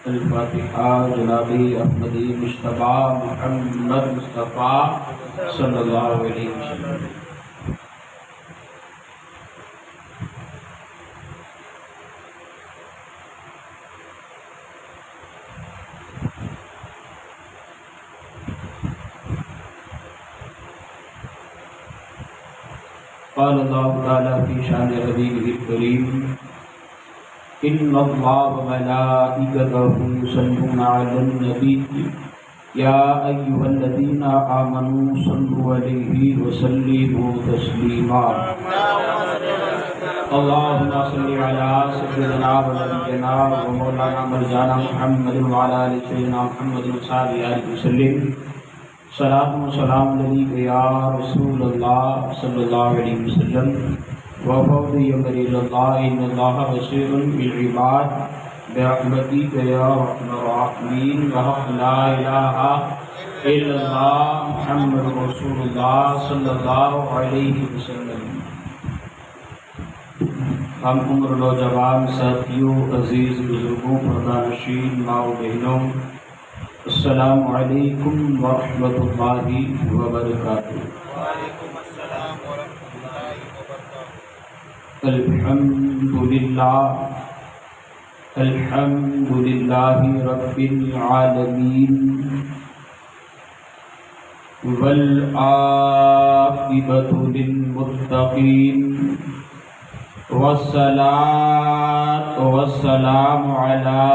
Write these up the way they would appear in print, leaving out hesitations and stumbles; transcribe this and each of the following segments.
الفاتحہ جناب احمدی مصطفیٰ محمد مصطفیٰ صلی اللہ علیہ وسلم۔ قال اللہ تعالیٰ فی شان حبیبہ الکریم ان اللہ وملائکتہ یصلون علی النبی یا ایھا الذین آمنوا صلوا علیہ وسلموا تسلیما۔ اللہم صل علی سیدنا و نبینا و مولانا مرجانا محمد وعلی آل سیدنا محمد وصحبہ وسلم۔ صلاۃ و سلام علیک یا رسول اللہ صلی اللہ علیہ وسلم وفوض امر اللہ ان اللہ بصیر بالعباد برحمتک یا ارحم الراحمین وحق لا الہ الا اللہ محمد رسول اللہ صلی اللہ علیہ وسلم۔ ہم عمر نوجوان ساتھیوں، عزیز بزرگوں، پردہ نشین، ماں و بہنوں، السلام علیکم ورحمۃ اللہ وبرکاتہ۔ وعلیکم السلام ورحمۃ اللہ وبرکاتہ۔ الحمد للہ رب العالمین والعاقبۃ للمتقین والصلاة والسلام على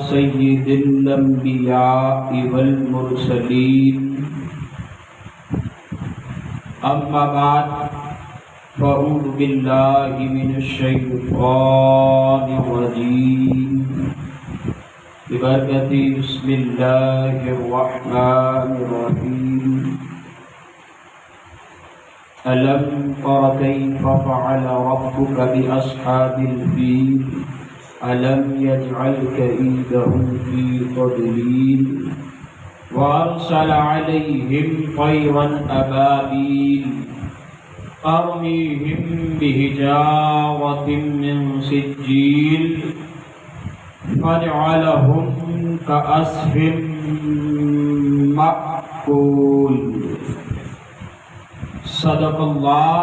سید الانبیاء والمرسلین، اما بعد فاعوذ باللہ من الشیطان الرجیم ببرکۃ بسم اللہ الرحمن الرحیم۔ ألم تر كيف فعل ربك بأصحاب الفيل ألم يجعل كيدهم في تضليل وأرسل عليهم طيرا أبابيل ترميهم بحجارة من سجيل فجعلهم كعصف مأكول۔ صدق اللہ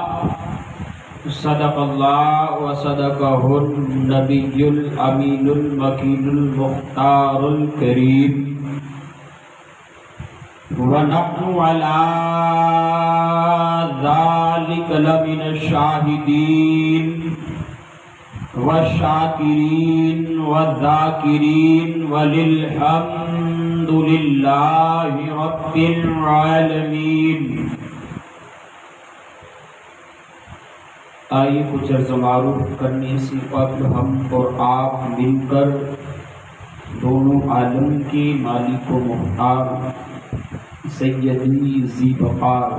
وصدقہ النبی الامین المکین المختار الکریم، ونحن علی ذلک لمن الشاہدین والشاکرین والذاکرین وللحمد للہ رب العالمین۔ آئیے کچھ عرض معروف کرنے سے قبل ہم اور آپ مل کر دونوں عالم کے مالک و مختار سیدی ذی وقار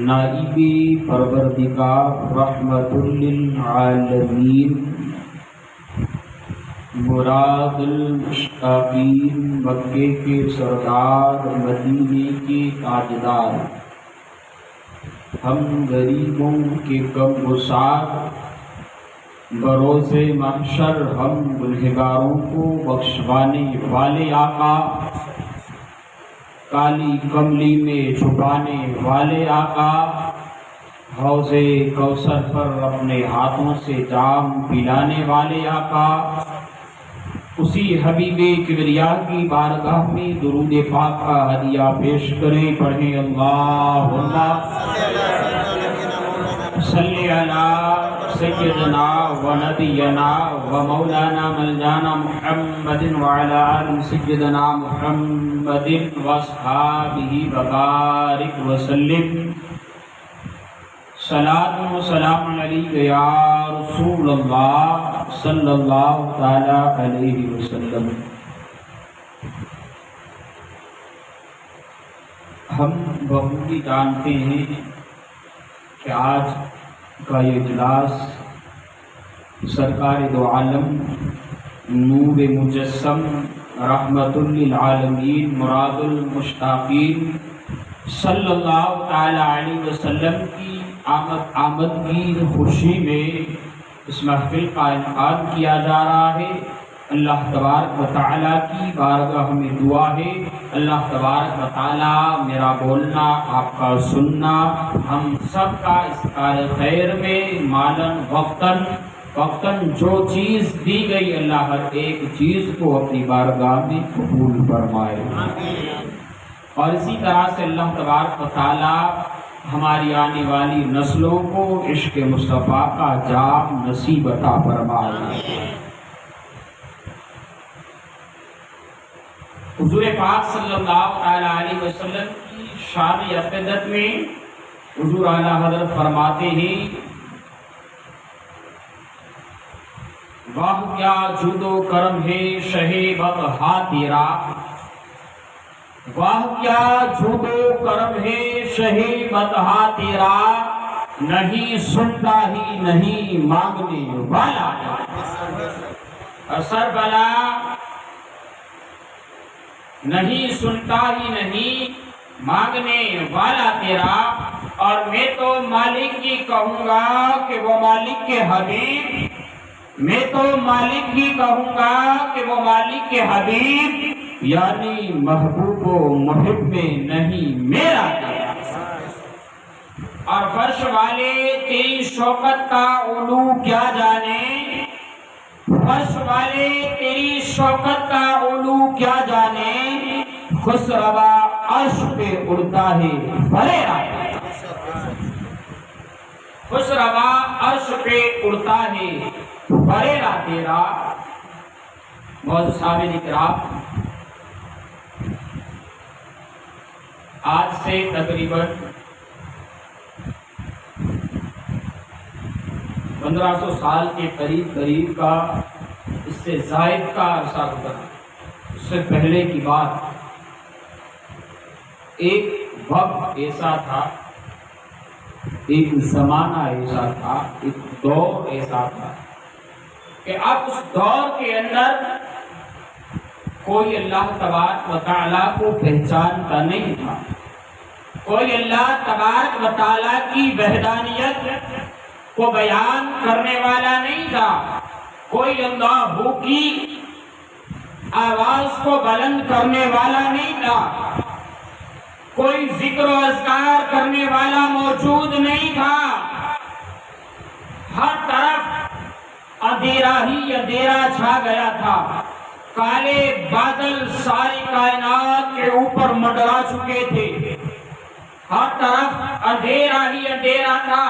نائب پروردگار رحمت للعالمین مراد المشتاقین مکے کے سردار مدینے کے تاجدار، ہم غریبوں کے غم گسار بروز محشر ہم گنہگاروں کو بخشوانے والے آقا، کالی کملی میں چھپانے والے آقا، حوض کوثر پر اپنے ہاتھوں سے جام پلانے والے آقا، اسی حبیب کبریا کی بارگاہ میں درود پاک کا ہدیہ پیش کریں، پڑھیں اللہم صلی علی سیدنا و نبینا و مولانا ملجانا محمد وعلی آل سیدنا محمد واصحابہ وبارک وسلم۔ صلاۃ و سلام علیک یا رسول اللہ صلی اللہ تعالی علیہ وسلم۔ ہم بخوبی جانتے ہیں کہ آج کا یہ اجلاس سرکار دو عالم نور مجسم رحمت للعالمین مراد المشتاقین صلی اللہ تعالی علیہ وسلم کی آمد کی خوشی میں اس محفل کا انعقاد کیا جا رہا ہے۔ اللہ تبارک و تعالیٰ کی بارگاہ میں دعا ہے، اللہ تبارک و تعالیٰ میرا بولنا، آپ کا سننا، ہم سب کا اس کار خیر میں مالن وقتاً جو چیز دی گئی، اللہ ہر ایک چیز کو اپنی بارگاہ میں قبول فرمائے۔ اور اسی طرح سے اللہ تبارک و تعالیٰ ہماری آنے والی نسلوں کو عشق مصطفیٰ کا جام نصیب عطا فرمائے۔ حضور پاک صلی اللہ علیہ وسلم کی شان عقیدت میں حضور اعلیٰ حضرت فرماتے ہیں، واہ کیا جود و کرم ہے شہ بطحا تیرا، واہ کیا جود و کرم ہے شہ بطحا تیرا، نہیں سنتا ہی نہیں مانگنے والا، اثر بلا نہیں سنتا ہی نہیں مانگنے والا تیرا۔ اور میں تو مالک کی کہوں گا کہ وہ مالک کے حبیب، میں تو مالک کی کہوں گا کہ وہ مالک کے حبیب، یعنی محبوب و محب میں نہیں میرا تیرا۔ اور فرش والے تیری شوکت کا علو کیا جانے، فرش والے تیری شوکت کا علو کیا جانے، خسروا عرش پہ اڑتا ہے فریرا، خسروا عرش پہ اڑتا ہے فریرا تیرا۔ معزز صاحب کرام، آج سے تقریباً 1500 سال کے قریب کا، اس سے زائد کا عرصہ گزرا۔ اس سے پہلے کی بات، ایک وقت ایسا تھا، ایک زمانہ ایسا تھا، ایک دور ایسا تھا کہ اب اس دور کے اندر کوئی اللہ تبارک و تعالیٰ کو پہچانتا نہیں تھا، کوئی اللہ تبارک و تعالیٰ کی وحدانیت کو بیان کرنے والا نہیں تھا، کوئی اللہ کی آواز کو بلند کرنے والا نہیں تھا، کوئی ذکر و اذکار کرنے والا موجود نہیں تھا۔ ہر طرف اندھیرا ہی اندھیرا چھا گیا تھا، کالے بادل ساری کائنات کے اوپر منڈرا چکے تھے، ہر طرف اندھیرا ہی اندھیرا تھا۔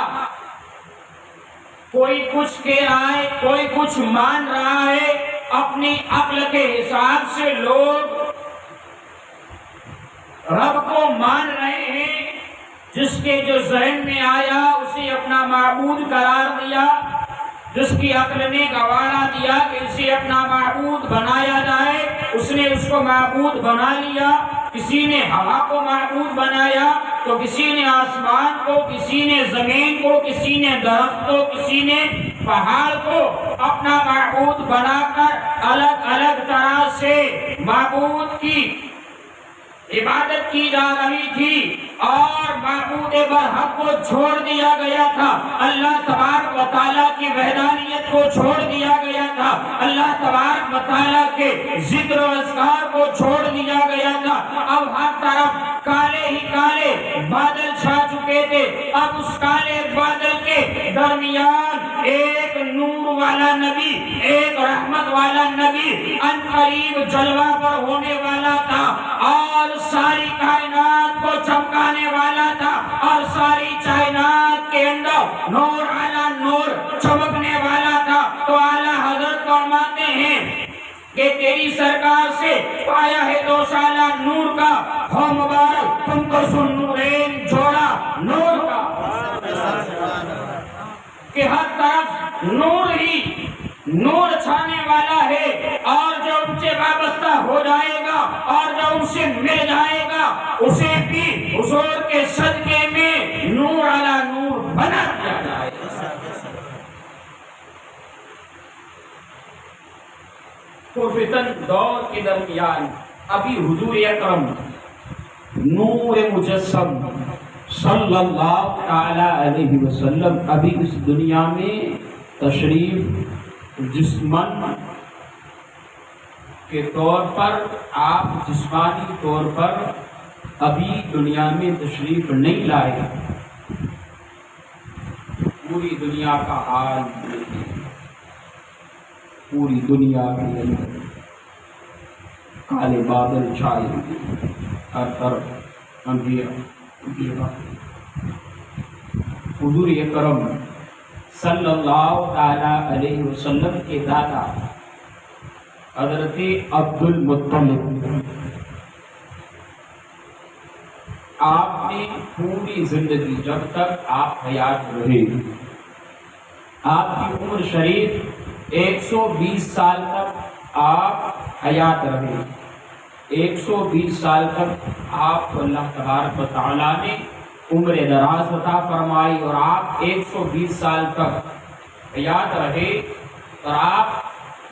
کوئی کچھ کہہ رہا ہے، کوئی کچھ مان رہا ہے، اپنی عقل کے حساب سے لوگ رب کو مان رہے ہیں، جس کے جو ذہن میں آیا اسے اپنا معبود قرار دیا، جس کی عقل نے گوارا دیا کہ اسے اپنا معبود بنایا جائے، اس نے اس کو معبود بنا لیا۔ کسی نے ہوا کو معبود بنایا تو کسی نے آسمان کو، کسی نے زمین کو، کسی نے درخت کو، کسی نے پہاڑ کو اپنا معبود بنا کر الگ الگ طرح سے معبود کی عبادت کی جا رہی تھی، اور معبود برحق کو چھوڑ دیا گیا تھا، اللہ تبارک و تعالیٰ کی وحدانیت کو چھوڑ دیا گیا تھا، اللہ تبارک و تعالیٰ کے ذکر و اذکار کو چھوڑ دیا گیا تھا۔ اب ہر طرف کالے ہی کالے بادل چھا چکے تھے، اب اس کالے بادل کے درمیان ایک نور والا نبی، ایک رحمت والا نبی ان قریب جلوہ پر ہونے والا تھا، اور ساری کائنات کو چمکانے والا تھا، اور ساری کائنات کے اندر نور علی نور چمکنے والا تھا۔ تو اعلیٰ حضرت فرماتے ہیں کہ تیری سرکار سے پایا ہے 2 سالہ نور کا، ہو مبارک تم کو سن نورین جوڑا نور کا، کہ ہر طرف نور ہی نور چھانے والا ہے، اور جو ان سے وابستہ ہو جائے گا اور جو ان سے مل جائے گا اسے بھی حضور کے صدقے میں نور علی نور بنا دیا جائے گا۔ پرفتن دور کے درمیان ابھی حضور اکرم نور مجسم صلی اللہ تعالی علیہ وسلم ابھی اس دنیا میں تشریف جسمن کے طور پر آپ جسمانی طور پر ابھی دنیا میں تشریف نہیں لائے، پوری دنیا کا حال پوری دنیا کے اندر کالے بادل چھائے ہوئے، ہر طرف اندھیرا۔ حضور اکرم صلی اللہ تعالی علیہ وسلم کے دادا حضرت عبد المطلب، آپ نے پوری زندگی جب تک آپ حیات رہے، آپ کی عمر شریف 120 سال تک آپ حیات رہے، 120 سال تک آپ کو اللہ تبارک و تعالیٰ نے عمر دراز عطا فرمائی، اور آپ 120 سال تک حیات رہے، اور آپ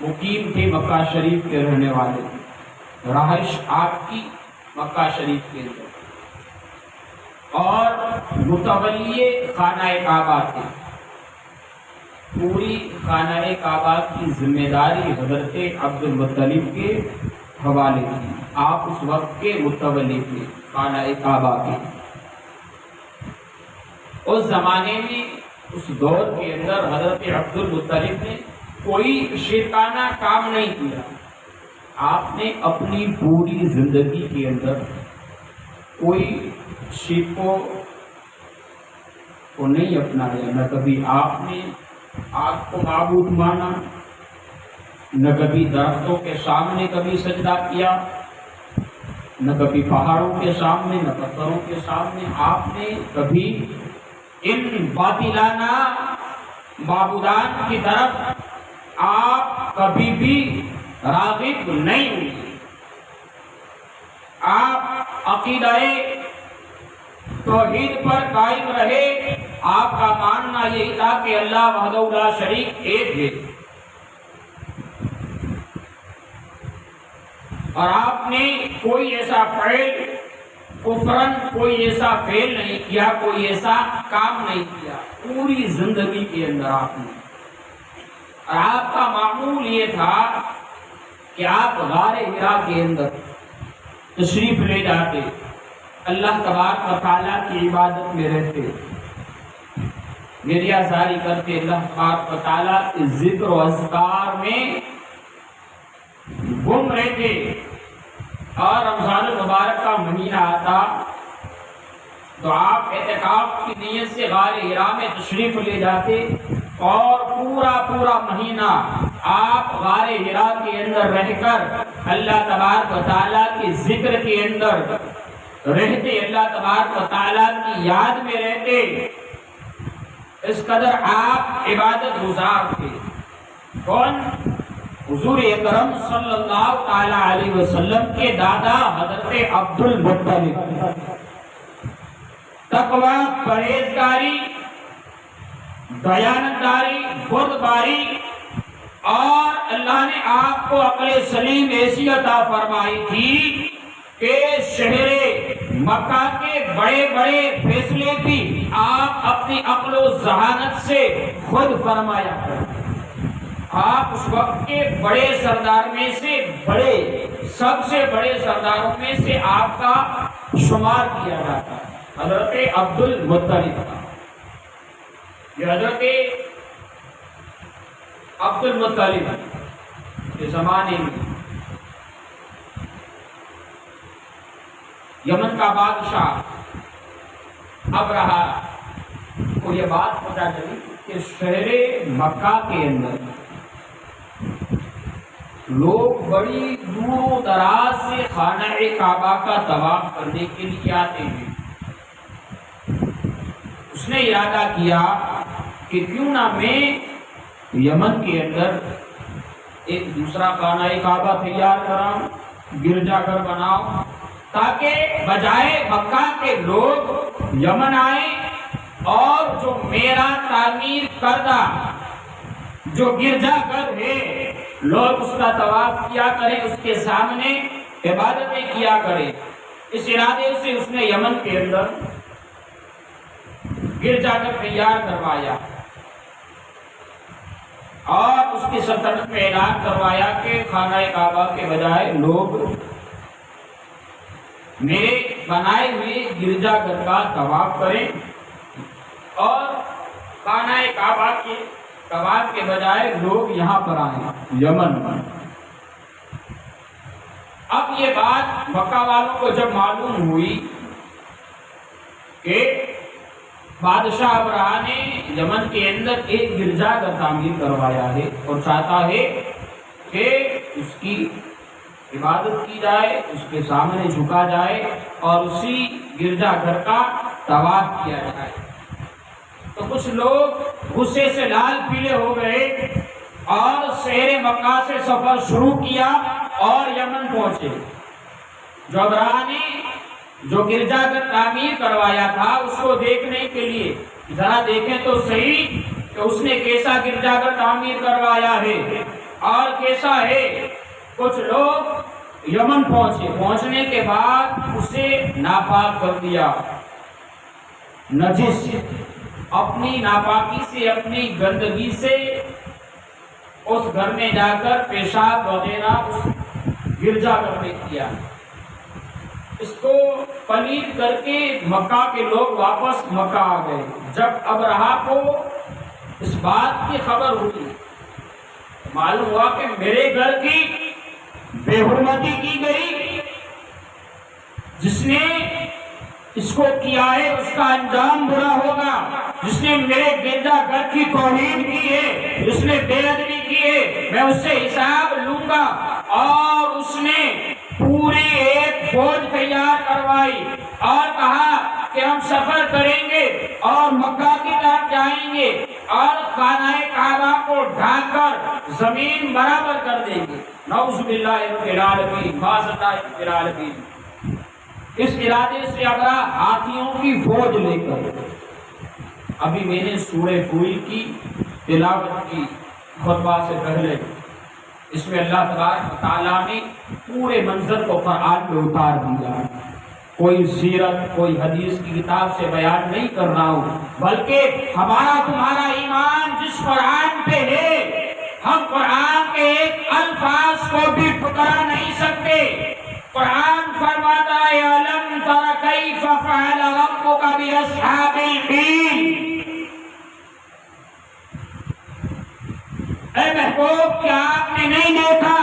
مقیم تھے مکہ شریف کے رہنے والے تھے، رہائش آپ کی مکہ شریف کے اندر، اور متولی خانہ کعبہ تھے۔ پوری خانہ کعبہ کی ذمہ داری حضرت عبد المطلب کے حوالے تھی، آپ اس وقت کے متولی تھے خانہ کعبہ کے۔ اس زمانے میں اس دور کے اندر حضرت عبد المطلب نے کوئی شرکانہ کام نہیں کیا، آپ نے اپنی پوری زندگی کے اندر کوئی شرک کو نہیں اپنایا، نہ کبھی آپ نے آگ کو معبود مانا، نہ کبھی درختوں کے سامنے کبھی سجدہ کیا، نہ کبھی پہاڑوں کے سامنے، نہ پتھروں کے سامنے۔ آپ نے کبھی ان باطلانہ معبودان کی طرف آپ کبھی بھی راغب نہیں ہوئے۔ آپ عقیدہ توحید پر قائم رہے، آپ کا ماننا یہی تھا کہ اللہ وحدہ لا شریک ایک ہے، اور آپ نے کوئی ایسا فعل کفرن، کوئی ایسا فعل نہیں کیا، کوئی ایسا کام نہیں کیا پوری زندگی کے اندر آپ نے۔ اور آپ کا معمول یہ تھا کہ آپ غار حرا کے اندر تشریف لے جاتے، اللہ تبارک و تعالیٰ کی عبادت میں رہتے، گریہ زاری کرتے، اللہ تبارک و تعالیٰ کے ذکر و اذکار میں گم رہتے۔ اور رمضان المبارک کا مہینہ آتا تو آپ اعتکاف کی نیت سے غار حرا میں تشریف لے جاتے، اور پورا مہینہ آپ غار حرا کے اندر رہ کر اللہ تبارک و تعالیٰ کے ذکر کے اندر رہتے، اللہ تبارک و تعالیٰ کی یاد میں رہتے، اس قدر آپ عبادت گزار تھے۔ کون؟ حضور اکرم صلی اللہ تعالی علیہ وسلم کے دادا حضرت عبد المطلب۔ تقوی، پرہیزگاری، دیانتداری، بردباری، اور اللہ نے آپ کو عقل سلیم ایسی عطا فرمائی تھی کہ شہر مکہ کے بڑے بڑے فیصلے بھی آپ اپنی عقل و ذہانت سے خود فرمایا کرتے۔ آپ اس وقت کے بڑے سردار میں سے سب سے بڑے سرداروں میں سے آپ کا شمار کیا جاتا ہے، حضرت عبد المطلب کا۔ یہ حضرت عبد المطلب کے زمانے میں یمن کا بادشاہ ابرہا کو یہ بات پتہ چلی کہ شہر مکہ کے اندر لوگ بڑی دور و دراز سے خانہ کعبہ کا طواف کرنے کے لیے آتے ہیں۔ اس نے ارادہ کیا کہ کیوں نہ میں یمن کے اندر ایک دوسرا خانہ کعبہ تیار کراؤں، گرجا گھر بناؤں، تاکہ بجائے مکہ کے لوگ یمن آئیں اور جو میرا تعمیر کردہ جو گرجا گھر ہے لوگ اس کا طواف کیا کریں، اس کے سامنے عبادتیں کیا کریں۔ اس ارادے سے اس نے یمن کے اندر گرجا گھر تیار کروایا۔ اور اس کی سلطنت میں اعلان کروایا کہ خانہ کعبہ کے بجائے لوگ میرے بنائے ہوئے گرجا گھر کا طواف کریں اور خانہ کعبہ کے طواف کے بجائے لوگ یہاں پر آئیں یمن پر۔ اب یہ بات مکہ والوں کو جب معلوم ہوئی کہ بادشاہ ابرہہ نے یمن کے اندر ایک گرجا گھر تعمیر کروایا ہے اور چاہتا ہے کہ اس کی عبادت کی جائے، اس کے سامنے جھکا جائے اور اسی گرجا گھر کا طواف کیا جائے، تو کچھ لوگ غصے سے لال پیلے ہو گئے اور شہر مکہ سے سفر شروع کیا اور یمن پہنچے۔ جو ابرہہ نے جو گرجا گھر تعمیر کروایا تھا اس کو دیکھنے کے لیے ذرا دیکھیں تو صحیح کہ اس نے کیسا گرجا گھر تعمیر کروایا ہے اور کیسا ہے۔ کچھ لوگ یمن پہنچنے کے بعد اسے ناپاک کر دیا، نجس، اپنی ناپاکی سے، اپنی گندگی سے اس گھر میں جا کر پیشاب وغیرہ اس گرجا گھر میں کیا۔ اس کو پلید کر کے مکہ کے لوگ واپس مکہ آ گئے۔ جب ابرہہ کو اس بات کی خبر ہوئی، معلوم ہوا کہ میرے گھر کی بے حرمتی کی گئی، جس نے اس کو کیا ہے اس کا انجام برا ہوگا، جس نے میرے گرجا گھر کی توہین کی ہے، جس نے بے ادبی کی ہے، میں اس سے حساب لوں گا۔ اور اس نے پوری ایک فوج تیار کروائی اور کہا کہ ہم سفر کریں گے اور مکہ کی طرف جائیں گے اور خانہ کعبہ کو ڈھانک کر زمین برابر کر دیں گے۔ نعوذ باللہ رب العالمین، معاذ اللہ رب العالمین۔ اس ارادے سے ابرہہ ہاتھیوں کی فوج لے کر، ابھی میں نے سورہ فیل کی تلاوت کی خطبہ سے پہلے، اس میں اللہ تبارک و تعالیٰ نے پورے منظر کو قرآن میں اتار دیا۔ کوئی سیرت، کوئی حدیث کی کتاب سے بیان نہیں کر رہا ہوں، بلکہ ہمارا تمہارا ایمان جس قرآن پہ ہے، ہم قرآن کے ایک الفاظ کو بھی ٹکرا نہیں سکتے۔ قرآن فرماتا ہے أَلَمْ تَرَ كَيْفَ فَعَلَ رَبُّكَ بِأَصْحَابِ الْفِيلِ۔ اے محبوب، کیا آپ نے نہیں دیکھا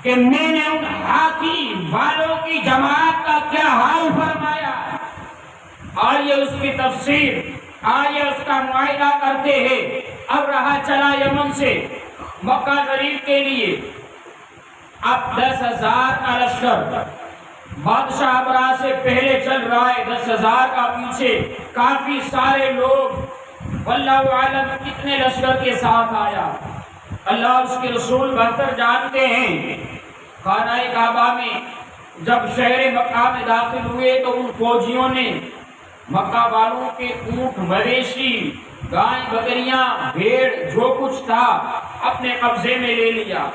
کہ میں نے ان ہاتھی والوں کی جماعت کا کیا حال فرمایا؟ آئیے اس کی تفسیر، آئیے اس کا معاہدہ کرتے ہیں۔ ابرہہ چلا یمن سے مکہ شریف کے لیے، اب 10,000 کا لشکر بادشاہ ابرہہ سے پہلے چل رہا ہے، 10,000 کا پیچھے، کافی سارے لوگ، واللہ عالم کتنے لشکر کے ساتھ آیا، اللہ اس کے رسول بہتر جانتے ہیں۔ خانہ کعبہ میں جب شہر مکہ میں داخل ہوئے تو ان فوجیوں نے مکہ والوں کے اونٹ، مویشی، گائے، بکریاں، بھیڑ، جو کچھ تھا اپنے قبضے میں لے لیا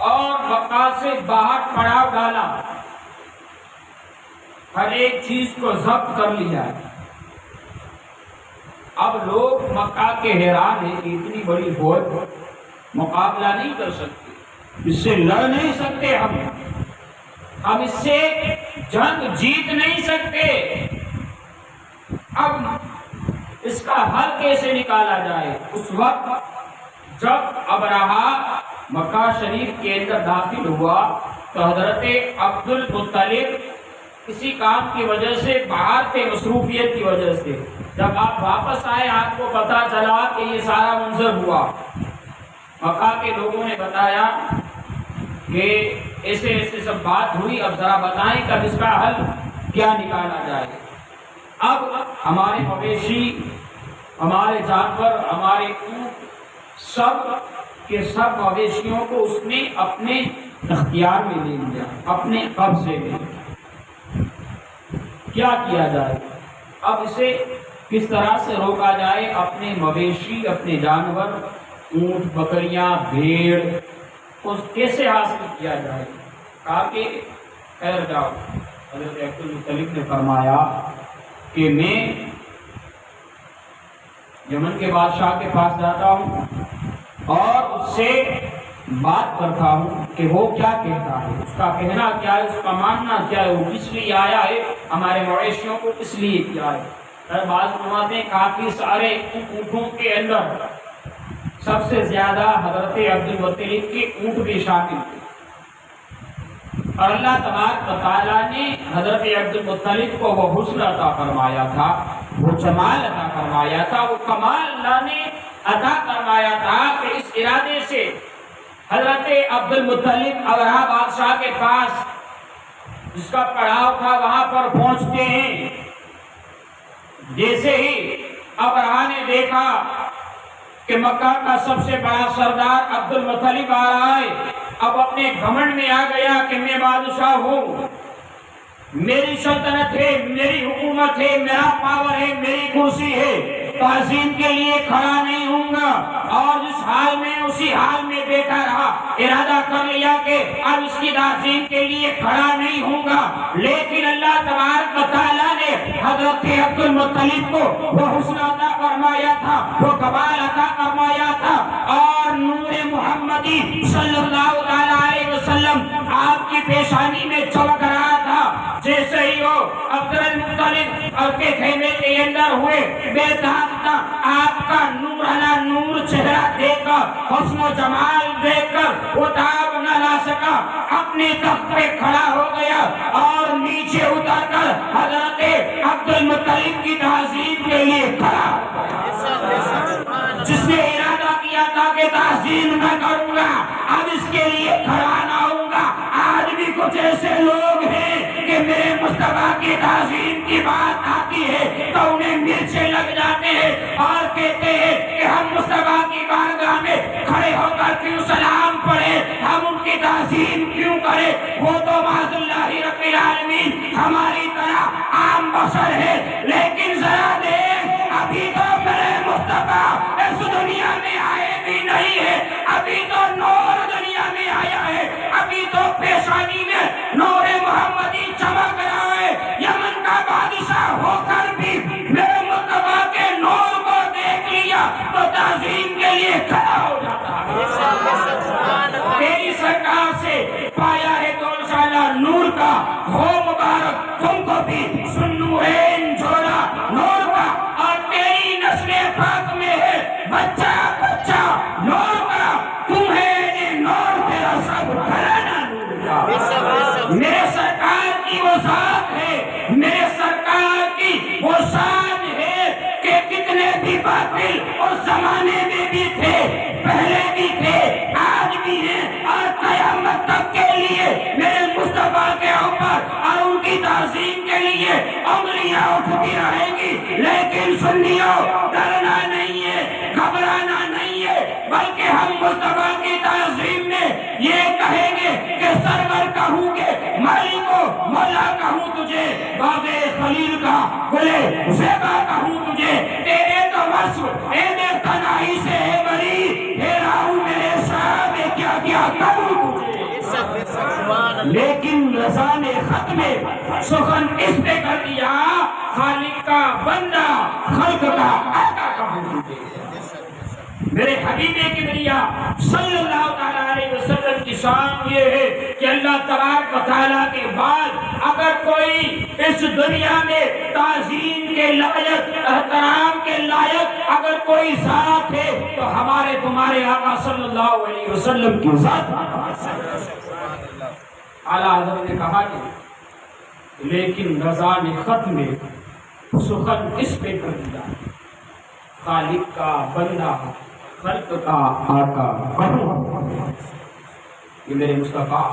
اور مکہ سے باہر پڑاؤ ڈالا، ہر ایک چیز کو ضبط کر لیا۔ اب لوگ مکہ کے حیران ہیں کہ اتنی بڑی فوج مقابلہ نہیں کر سکتے، اس سے لڑ نہیں سکتے، ہم اس سے جنگ جیت نہیں سکتے، اب اس کا حل کیسے نکالا جائے؟ اس وقت جب ابرہہ مکہ شریف کے اندر داخل ہوا تو حضرت عبد المطلب کسی کام کی وجہ سے باہر تھے، مصروفیت کی وجہ سے، جب آپ واپس آئے آپ کو پتا چلا کہ یہ سارا منظر ہوا۔ مکہ کے لوگوں نے بتایا کہ ایسے ایسے سب بات ہوئی، اب ذرا بتائیں کہ اب اس کا حل کیا نکالا جائے۔ اب ہمارے مویشی، ہمارے جانور، ہمارے اونٹ، سب کے سب مویشیوں کو اس نے اپنے اختیار میں لے لیا، اپنے قبضے میں۔ کیا کیا جائے؟ اب اسے کس طرح سے روکا جائے؟ اپنے مویشی، اپنے جانور، اونٹ، بکریاں، بھیڑ کو کیسے حاصل کیا جائے؟ کہا کہ ٹھہر جاؤ۔ حضرت عبد المطلب نے فرمایا کہ میں یمن کے بادشاہ کے پاس جاتا ہوں اور اس سے بات کرتا ہوں کہ وہ کیا کہتا ہے، اس کا کہنا کیا ہے، اس کا ماننا کیا ہے، وہ کس لیے آیا ہے، ہمارے مویشیوں کو کس لیے کیا ہے۔ بعض فرماتے ہیں کافی سارے اونٹوں کے اندر سب سے زیادہ حضرت عبد المطلب کے اونٹ بھی شامل تھے، اور اللہ تبارک و تعالیٰ نے حضرت عبد المطلب کو وہ حسن عطا فرمایا تھا، وہ جمال عطا فرمایا تھا، وہ کمال اللہ نے عطا فرمایا تھا کہ اس ارادے سے حضرت عبد المطلب ابرہہ بادشاہ کے پاس جس کا پڑاؤ تھا وہاں پر پہنچتے ہیں۔ جیسے ہی ابرہہ نے دیکھا کہ مکہ کا سب سے بڑا سردار عبد المطلب آ رہا ہے، اب اپنے گھمنڈ میں آ گیا کہ میں بادشاہ ہوں، میری سلطنت ہے، میری حکومت ہے، میرا پاور ہے، میری کرسی ہے، تعظیم کے لیے کھڑا نہیں ہوں گا۔ اور جس حال میں اسی حال میں بیٹھا رہا، ارادہ کر لیا کہ اب اس کی تعظیم کے لیے کھڑا نہیں ہوں گا۔ لیکن اللہ تبارک و تعالیٰ نے حضرت عبد المطلب کو وہ حسن عطا فرمایا تھا، وہ کمال عطا فرمایا تھا، اور نور محمدی صلی اللہ علیہ وسلم آپ کی پیشانی میں چمک رہا تھا۔ جیسے ہی وہ عبد المطلب اور کے خیمے کے اندر ہوئے، بے داغ آپ کا نور علی نور چہرہ دیکھ کر، حسن و جمال دیکھ کر وہ تاب نہ لا سکا، اپنے تخت پہ کھڑا ہو گیا اور نیچے اتر کر حضرت عبد المطلب کی تعظیم کے لیے کھڑا ہو گیا۔ جس نے ارادہ کیا تھا کہ تعظیم نہ کروں گا، اب اس کے لیے کھڑا نہ ہوں گا۔ آج بھی کچھ ایسے لوگ ہیں کہ میرے مصطفیٰ کی تعظیم کی بات آتی ہے تو انہیں مرچیں لگ جاتے ہیں اور کہتے ہیں کہ ہم مصطفیٰ کی بارگاہ میں کھڑے ہو کر کیوں سلام پڑھیں، ہم ان کی تعظیم کیوں کریں، وہ تو معاذ اللہ رب العالمین ہماری طرح عام بشر ہے۔ لیکن ذرا دیکھ، ابھی تو میرے مصطفیٰ اس دنیا میں آئے بھی نہیں ہے، ابھی تو نور دنیا میں آیا ہے، ابھی تو پیشانی میں نور محمدی چمک رہا ہے۔ یمن کا بادشاہ ہو کر بھی میرے مصطفیٰ کے نور کو دیکھ لیا تو تعظیم کے لیے کھڑا ہو جاتا ہے۔ تیری سرکار سے پایا ہے تو انشاءاللہ نور کا، ہو مبارک تم کو بھی سن نورین جوڑا نور کا، اور تیری نسل پاک میں ہے بچہ بچہ نور کا، تم ہے نور تیرا سب گھرانہ نور کا۔ میرے سرکار کی وہ ذات ہے، میرے سرکار کی وہ شان ہے کہ کتنے بھی باطل اس زمانے میں بھی تھے، پہلے بھی تھے، آج بھی ہیں، اور قیامت تک کے لیے میرے مصطفیٰ کے اوپر اور ان کی تعظیم کے لیے انگلیاں اٹھتی رہیں گی۔ لیکن سنیو، ڈرنا نہیں ہے، گھبرانا نہیں ہے، بلکہ ہم مصطفیٰ کی تعظیم میں یہ کہیں گے کہ سرور کہوں گے، مالک و مولا کہوں تجھے، باغ خلیل کا گلے زیبا کہوں تجھے، تیرے تو وصف اے تنہائی سے ہے بری، تیرا ہوں میرے شاہ میں کیا کیا کہوں تجھے۔ لیکن رضا نے خط میں سخن اس پہ کر دیا، خالق کا بندہ خلق کا آقا کہوں تجھے۔ میرے حبیب کبریا صلی اللہ علیہ وسلم کی شان یہ ہے کہ اللہ تبارک و تعالیٰ کے بعد اگر کوئی اس دنیا میں تعظیم کے لائق، احترام کے لائق اگر کوئی ذات ہے تو ہمارے تمہارے آقا صلی اللہ علیہ وسلم کی ذات۔ اعلیٰ حضرت نے کہا کہ لیکن رضا نے خط میں سخن اس پہ کر دیا، خالق کا بندہ خلق کا آقا کہوں۔ یہ میرے مصطفیٰ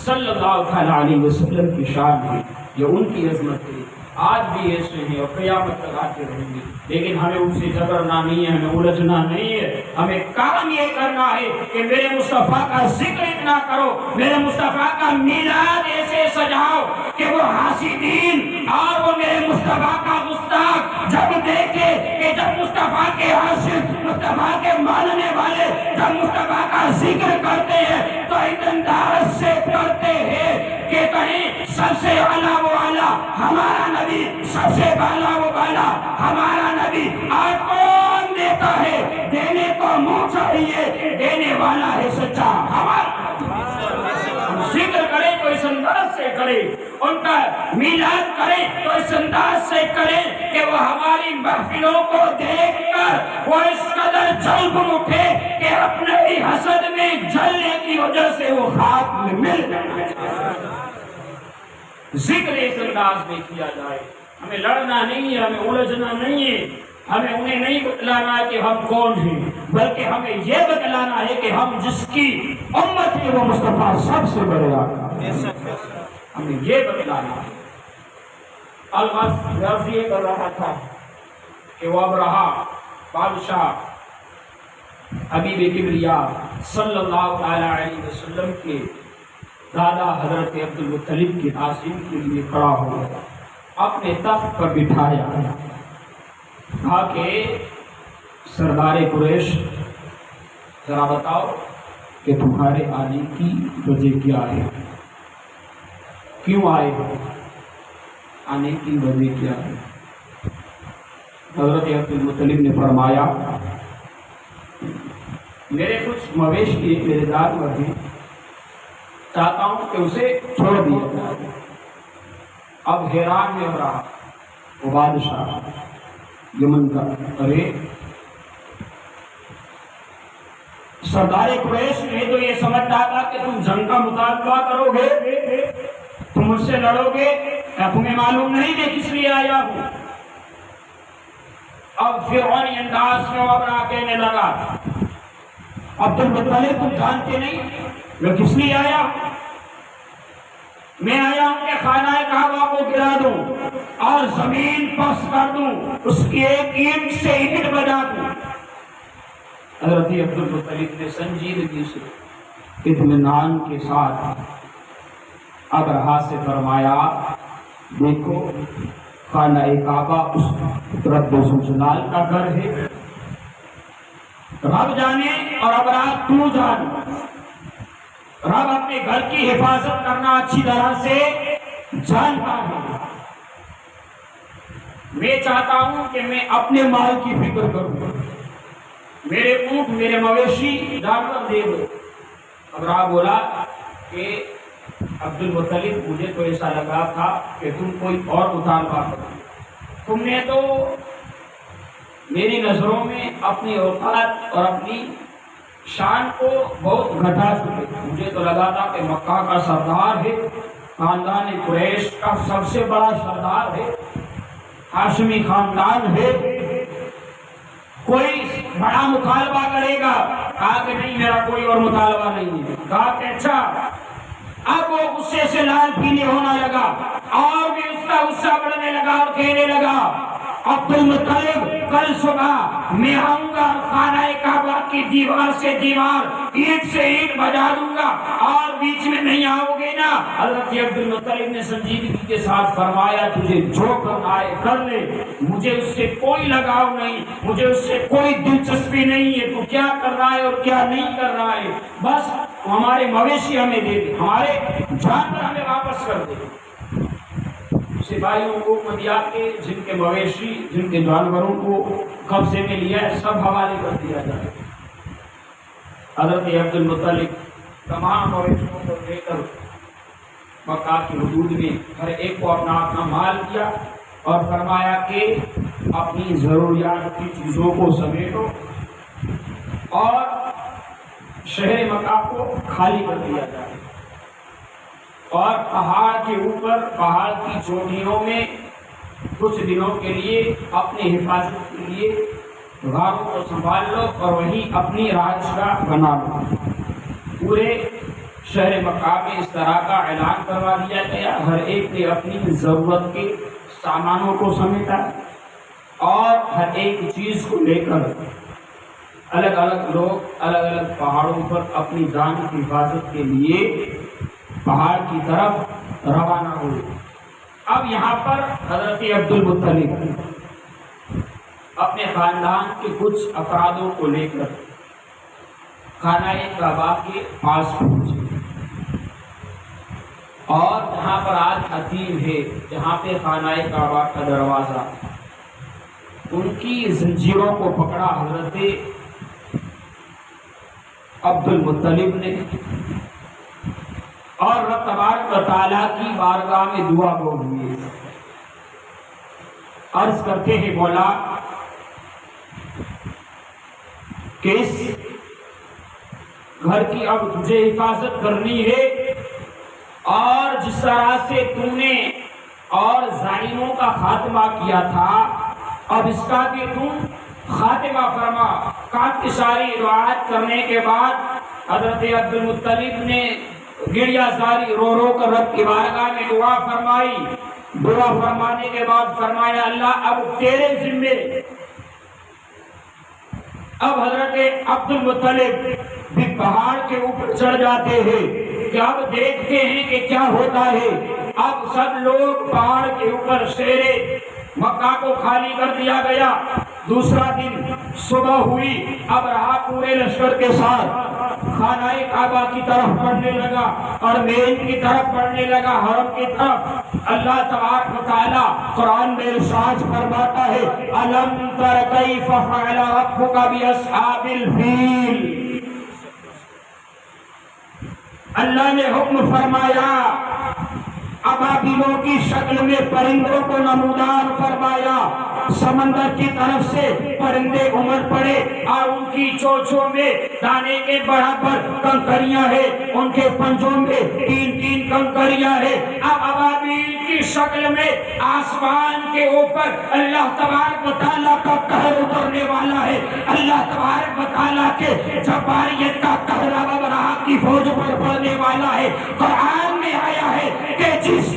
صلی اللہ علیہ وسلم کی شان ہے، یہ ان کی عظمت ہے، آج بھی ایسے ہیں اور قیامت تک آتے رہیں گے۔ لیکن ہمیں ان سے جھگڑنا نہیں ہے، ہمیں الجھنا نہیں ہے، ہمیں کام یہ کرنا ہے کہ میرے مصطفیٰ کا ذکر اتنا کرو، میرے مصطفیٰ کا میلاد ایسے سجاؤ کہ وہ حاسدین اور وہ میرے مصطفیٰ کا گستاخ جب دیکھے کہ جب مصطفیٰ کے حاسد، مصطفیٰ کے ماننے والے جب مصطفیٰ کا ذکر کرتے ہیں تو انداز سے کرتے ہیں کہ کہیں سب سے اعلیٰ وہ اعلیٰ ہمارا نبی، سب سے بالا وہ بالا ہمارا نبی، اور کون ہے دینے کو منہ چاہیے، دینے والا ہے سچا۔ ہمارا ذکر کرے تو اس انداز سے کرے، ان کا میلاد کرے تو اس انداز سے کرے کہ وہ ہماری محفلوں کو دیکھ کر وہ اس قدر جلب اٹھے کہ اپنے ہی حسد میں جلنے کی وجہ سے وہ خاک میں مل جائے۔ ذکر اس انداز میں کیا جائے، ہمیں لڑنا نہیں ہے، ہمیں الجھنا نہیں ہے، ہمیں انہیں نہیں بتلانا ہے کہ ہم کون ہیں، بلکہ ہمیں یہ بتلانا ہے کہ ہم جس کی امت ہے وہ مصطفیٰ سب سے بڑے آقا ہے۔ ہمیں یہ بتلانا ہے۔ الغرض یہ کر رہا تھا کہ وہ ابرہہ بادشاہ حبیب کبریا صلی اللہ علیہ وسلم کے دادا حضرت عبدالمطلب کی تعظیم کے لیے کھڑا ہو گیا، اپنے تخت پر بٹھایا، کہا کہ سردار قریش ذرا بتاؤ کہ تمہارے آنے کی وجہ کیا ہے، کیوں آئے ہو، آنے کی وجہ کیا ہے؟ حضرت عبدالمطلب نے فرمایا میرے کچھ مویشی ایک میرے دار پر ہیں، چاہتا ہوں کہ اسے چھوڑ دیا جائے۔ اب حیران میں ہو رہا وہ بادشاہ یمن کا، ارے سردار قریش نے تو یہ سمجھ رہا تھا کہ تم جنگ کا مطالبہ کرو گے، تم مجھ سے لڑو گے، تمہیں معلوم نہیں میں کس لیے آیا ہوں۔ اب فرعونی انداز میں ابرا کہنے لگا عبدالمطلب تم جانتے نہیں میں کس لیے آیا ہوں؟ میں آیا ہوں کہ خانہ کعبہ کو گرا دوں اور زمین پس کر دوں، اس کی ایک اینٹ سے اینٹ بجا دوں۔ حضرت عبدالمطلب نے سنجیدگی سے اطمینان کے ساتھ ابرہہ سے فرمایا دیکھو خانہ کعبہ اس رب ذوالجلال کا گھر ہے، رب جانے اور ابرہہ تو جان، رب اپنے گھر کی حفاظت کرنا اچھی طرح سے جانتا ہے۔ میں چاہتا ہوں کہ میں اپنے مال کی فکر کروں، میرے اونٹ میرے مویشی جانور دے دو۔ ابرہہ بولا کہ عبدالمطلب مجھے تو ایسا لگا تھا کہ تم کوئی اور مطالبہ کرو، تم نے تو میری نظروں میں اپنی اوقات اور اپنی شان کو بہت گھٹا چکے، مجھے تو لگا تھا کہ مکہ کا سردار ہے، خاندان قریش کا سب سے بڑا سردار ہے، ہاشمی خاندان ہے، کوئی بڑا مطالبہ کرے گا۔ کہا کہ نہیں میرا کوئی اور مطالبہ نہیں ہے۔ کہا کہ اچھا، اب وہ غصے سے لال پیلے ہونا لگا اور بھی اس کا غصہ بڑھنے لگا اور کہنے لگا عبدالمطلب کل صبح میں آؤں گا، خانہ کعبہ کی دیوار سے دیوار، اینٹ سے اینٹ بجا دوں گا اور بیچ میں نہیں آؤ گے نا۔ حضرت عبدالمطلب نے سنجیدگی کے ساتھ فرمایا تجھے جو کرنا ہے کر لے، مجھے اس سے کوئی لگاؤ نہیں، مجھے اس سے کوئی دلچسپی نہیں ہے، تو کیا کر رہا ہے اور کیا نہیں کر رہا ہے، بس ہمارے مویشی ہمیں دے دے، ہمارے جانور ہمیں واپس کر دے۔ سپاہیوں کو مدیات کے جن کے مویشی جن کے جانوروں کو قبضے میں لیا ہے سب حوالے کر دیا جائے۔ حضرت عبدالمطلب تمام مویشیوں کو لے کر مکہ کی حدود میں ہر ایک کو اپنا اپنا مال دیا اور فرمایا کہ اپنی ضروریات کی چیزوں کو سمیٹو اور شہر مکہ کو خالی کر دیا جائے، اور پہاڑ کے اوپر پہاڑ کی چوٹیوں میں کچھ دنوں کے لیے اپنی حفاظت کے لیے غاروں کو سنبھال لو اور وہیں اپنی رہائشگاہ بنا لو۔ پورے شہر مکہ میں اس طرح کا اعلان کروا دیا گیا، ہر ایک نے اپنی ضرورت کے سامانوں کو سمیٹا اور ہر ایک چیز کو لے کر الگ الگ لوگ الگ الگ پہاڑوں پر اپنی جان کی حفاظت کے لیے پہاڑ کی طرف روانہ ہوئے۔ اب یہاں پر حضرت عبدالمطلب اپنے خاندان کے کچھ افرادوں کو لے کر خانہ کعبہ کے پاس پہنچے، اور جہاں پر آج حتیم ہے، جہاں پہ خانہ کعبہ کا دروازہ، ان کی زنجیروں کو پکڑا حضرت عبد المطلب نے اور رب تبارک و تعالیٰ کی بارگاہ میں دعا گو ہوئے، عرض کرتے ہیں مولا کہ اس گھر کی اب تجھے حفاظت کرنی ہے، اور جس طرح سے تم نے اور ظالموں کا خاتمہ کیا تھا اب اس کا بھی تم خاتمہ فرما۔ کافی ساری روایت کرنے کے بعد حضرت عبد المطلب نے گڑیا زاری رو رو کر رب کی بارگاہ میں دعا فرمائی۔ دعا فرمانے کے بعد فرمایا اللہ اب تیرے ذمے۔ اب حضرت عبد المطلب بھی پہاڑ کے اوپر چڑھ جاتے ہیں کہ اب دیکھتے ہیں کہ کیا ہوتا ہے۔ اب سب لوگ پہاڑ کے اوپر شیرے مکہ کو خالی کر دیا گیا۔ دوسرا دن صبح ہوئی، اب رہا پورے لشکر کے ساتھ خانہ کعبہ کی طرف بڑھنے لگا اور مین کی طرف بڑھنے لگا، حرم کی طرف۔ اللہ تبارک و تعالی قرآن میں ارشاد فرماتا ہے الم تر کیف فعل ربک باصحاب الفیل۔ اللہ نے حکم فرمایا، ابابیلوں کی شکل میں پرندوں کو نمودار فرمایا، سمندر کی طرف سے پرندے امڑ پڑے اور ان کی چونچوں میں دانے کے برابر کنکریاں ہیں، ان کے پنجوں میں 3 کنکریاں ہیں۔ اب ابابیل کی شکل میں آسمان کے اوپر اللہ تبارک و تعالیٰ کا قہر اترنے والا ہے۔ اللہ تبارک و تعالیٰ کے جباریت کا قہر اب راہ کی فوج پر پڑنے والا ہے۔ قرآن میں آیا ہے کہ جس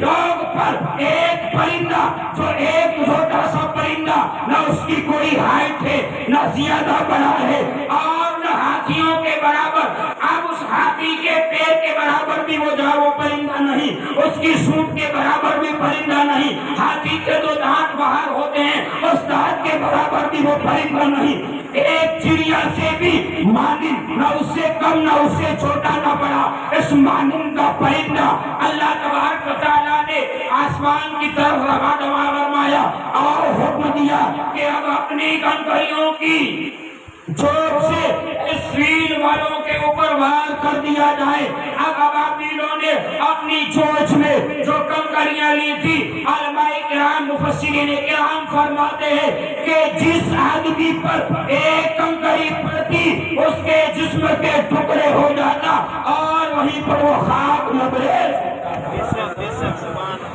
لوگ پر ایک پرندہ جو ایک چھوٹا سا پرندہ، نہ اس کی کوئی ہائٹ ہے، نہ زیادہ بڑا ہے اور نہ ہاتھیوں کے برابر، اب اس ہاتھی کے پیر کے برابر بھی وہ پرندہ نہیں، اس کی سونڈ کے برابر بھی پرندہ نہیں، ہاتھی کے جو دانت باہر ہوتے ہیں اس دانت کے برابر بھی وہ پرندہ نہیں۔ ایک چڑیا سے بھی مانند، نہ اس سے کم نہ اس سے چھوٹا نہ بڑا، اس مانند کا پرندہ اللہ تبارک و تعالیٰ نے آسمان کی طرف روا دوا فرمایا اور حکم دیا کہ اب اپنی کنکریوں کی چوٹ سے اس فیل والوں کے اوپر وار کر دیا جائے۔ اب ابابیلوں نے اپنی چوچ میں جو کنکریاں لی تھی، علماء کرام مفسرین کرام فرماتے ہیں کہ جس آدمی پر ایک کنکری پڑتی اس کے جسم کے ٹکڑے ہو جاتا اور وہیں پر وہ خاک لبریز۔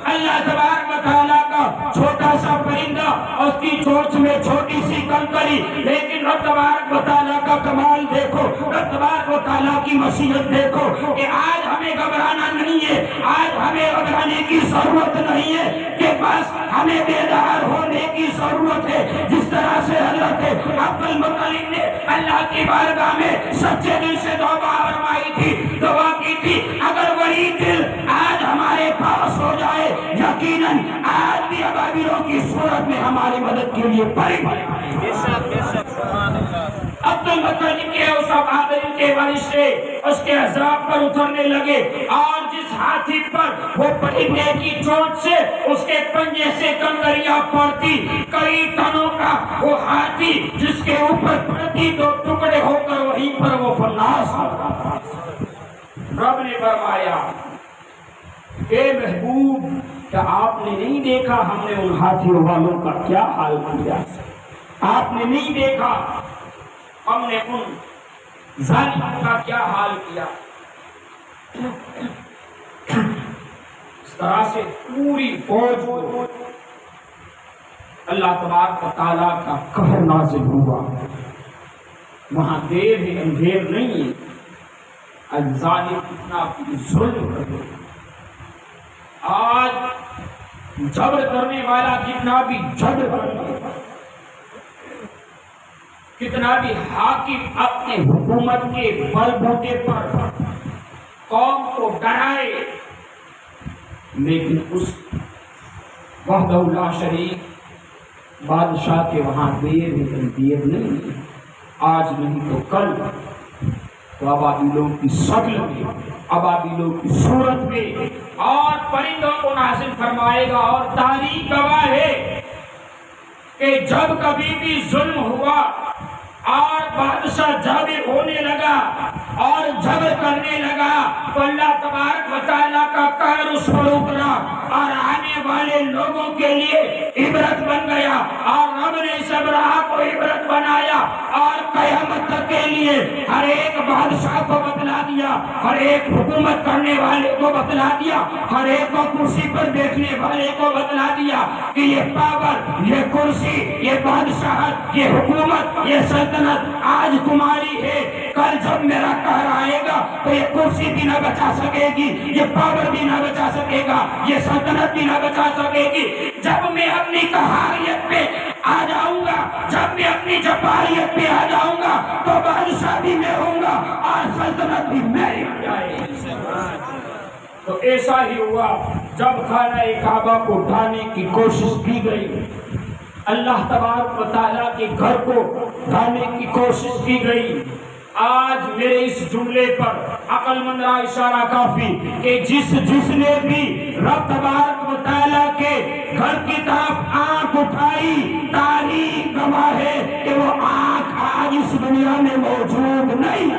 اللہ تبارک و تعالیٰ کا چھوٹا سا پرندہ، اس کی چونچ میں چھوٹی سی کنکری، لیکن رب تبارک و تعالیٰ کا کمال دیکھو، رب تبارک و تعالیٰ کی مشیت دیکھو کہ آج ہمیں گھبرانا نہیں ہے، آج ہمیں گھبرانے کی ضرورت نہیں ہے کہ بس ہمیں بیدار ہونے کی ضرورت ہے۔ جس طرح سے حضرت عبد المطلب نے اللہ کی بارگاہ میں سچے دل سے توبہ فرمائی تھی، دعا کی تھی، اگر وہی دل آج ہمارے پاس ہو جائے یقیناً آج بھی ابابیلوں کی صورت میں ہماری مدد کے لیے عبد المطلب کے اس ابابیل کے فرشتے اس کے عذاب پر اترنے لگے اور جس ہاتھی پر وہ پرندے کی چونچ سے اس کے پنجے سے کنکریاں پڑتی، کئی ٹنوں کا وہ ہاتھی جس کے اوپر پڑتی تو ٹکڑے ہو کر وہیں پر وہ فناس ہوتا۔ رب نے فرمایا اے محبوب، کیا آپ نے نہیں دیکھا ہم نے ان ہاتھیوں والوں کا کیا حال کیا؟ آپ نے نہیں دیکھا ہم نے ان ظالموں کا کیا حال کیا؟ اس طرح سے پوری فوج کو اللہ تبارک و تعالیٰ کا قہر نازل ہوا۔ وہاں دیر ہے اندھیر نہیں ہے، الظالم اتنا ظلم کر دے، آج جبر کرنے والا کتنا بھی جبر کر دے، کتنا بھی حاکم اپنے حکومت کے بل بوتے پر قوم کو ڈرائے، لیکن اس وحدہ لا شریک بادشاہ کے وہاں دیر نہیں، آج نہیں تو کل تو ابابیلوں کی شکل میں، ابابیلوں کی صورت میں اور پرندوں کو نازل فرمائے گا۔ اور تاریخ گواہ ہے کہ جب کبھی بھی ظلم ہوا اور بادشاہ جابر ہونے لگا اور جبر کرنے لگا تو اللہ تبارک و تعالیٰ کا قہر اس پر اترا اور آنے والے لوگوں کے لیے عبرت بن گیا اور رب نے اس ابراہ کو عبرت بنایا اور قیامت تک کے لیے ہر ایک بادشاہ کو بتلا دیا، ہر ایک حکومت کرنے والے کو بتلا دیا، ہر ایک کو کرسی پر بیٹھنے والے کو بتلا دیا کہ یہ پاور، یہ کرسی، یہ بادشاہت، یہ حکومت، یہ سلطنت آج تمہاری ہے، کل جب میرا قہر آئے گا تو یہ کرسی بھی نہ بچا سکے گی، یہ پاور بھی نہ بچا سکے گا، یہ سلطنت بھی نہ بچا سکے گی۔ جب میں اپنی قہاریت پہ آ جاؤں گا، جب میں اپنی جباریت پہ آ جاؤں گا تو بادشاہ بھی میں ہوں گا اور سلطنت بھی میری ہو جائے گی۔ تو ایسا ہی ہوا جب خانہ کعبہ کو ڈھانے کی کوشش کی گئی، اللہ تبارک و تعالیٰ کے گھر کو ڈھانے کی کوشش کی گئی۔ آج میرے اس جملے پر عقل مند را اشارہ کافی کہ جس نے بھی رب تبارک و تعالیٰ کے گھر کی طرف آنکھ اٹھائی، تاریخ گواہ ہے کہ وہ آنکھ آج اس دنیا میں موجود نہیں۔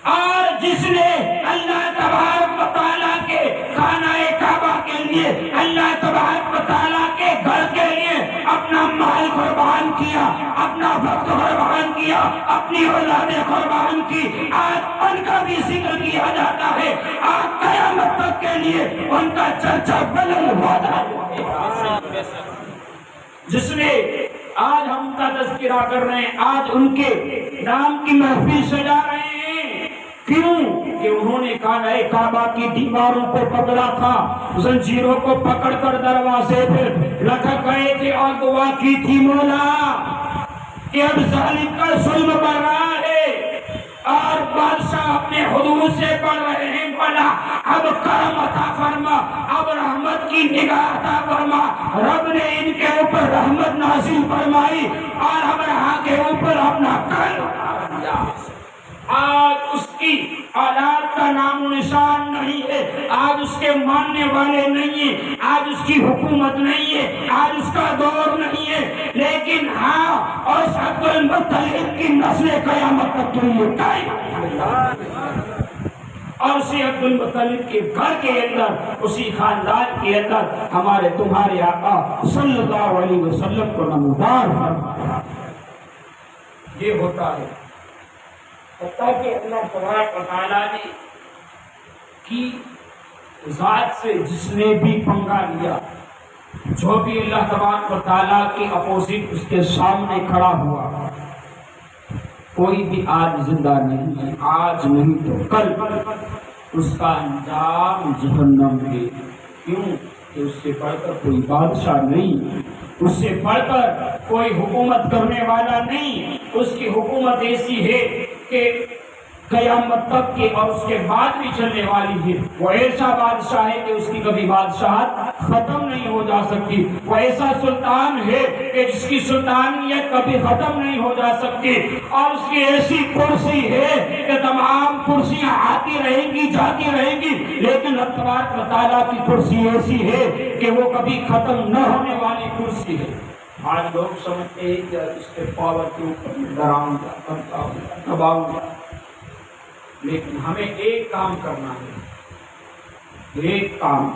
اور جس نے اللہ تبارک و تعالیٰ کے خانہ کعبہ کے لیے، اللہ تبارک و تعالیٰ کے گھر کے لیے اپنا مال قربان کیا، اپنا وقت قربان کیا، اپنی اولاد قربان کی، آج ان کا بھی ذکر کیا جاتا ہے، آج قیامت تک کے لیے ان کا چرچا بلند ہوتا ہے۔ جس نے آج ہم کا تذکرہ کر رہے ہیں، آج ان کے نام کی محفل سجا رہے ہیں، کیوں کہ انہوں نے خانہ کعبہ کی دیواروں کو پکڑا تھا، زنجیروں کو پکڑ کر دروازے پر لٹک گئے تھے اور دعا کی تھی مولا کہ اب ظالم کا ظلم بڑھ رہا ہے اور بادشاہ اپنے حدود سے بڑھ رہے ہیں، مولا اب کرم عطا فرما، اب رحمت کی نگاہ عطا فرما۔ رب نے ان کے اوپر رحمت نازل فرمائی اور ابراہ کے اوپر اپنا قہر اتار دیا۔ آج اس کی اولاد کا نام و نشان نہیں ہے، آج اس کے ماننے والے نہیں ہیں، آج اس کی حکومت نہیں ہے، آج اس کا دور نہیں ہے، لیکن ہاں اور عبد المطلب کی نسل قیامت تک کے لیے قائم، اور اسی عبد المطلب کے گھر کے اندر، اسی خاندان کے اندر ہمارے تمہارے آقا صلی اللہ علیہ وسلم کو نمودار فرمایا۔ یہ ہوتا ہے تاکہ اللہ تبارک و تعالیٰ نے کی ذات سے جس نے بھی پنگا لیا، جو بھی اللہ تبارک و تعالیٰ کے اپوزٹ اس کے سامنے کھڑا ہوا، کوئی بھی آج زندہ نہیں ہے، آج نہیں تو کل اس کا انجام جہنم ہے۔ کیوں کہ اس سے بڑھ کر کوئی بادشاہ نہیں، اس سے بڑھ کر کوئی حکومت کرنے والا نہیں، اس کی حکومت ایسی ہے کہ قیامت تک کے اور اس کے بعد بھی چلنے والی ہے۔ وہ ایسا بادشاہ ہے کہ اس کی کبھی بادشاہت ختم نہیں ہو جا سکتی، وہ ایسا سلطان ہے کہ جس کی سلطانیت کبھی ختم نہیں ہو جا سکتی، اور اس کی ایسی کرسی ہے کہ تمام کرسیاں آتی رہیں گی جاتی رہیں گی، لیکن اللہ تبارک و تعالیٰ کی کرسی ایسی ہے کہ وہ کبھی ختم نہ ہونے والی کرسی ہے۔ آج لوگ سمجھتے ہیں کہ اس کے پاور کے اوپر ڈراؤں گا، کرتا ہوں، دباؤں گا، لیکن ہمیں ایک کام کرنا ہے، ایک کام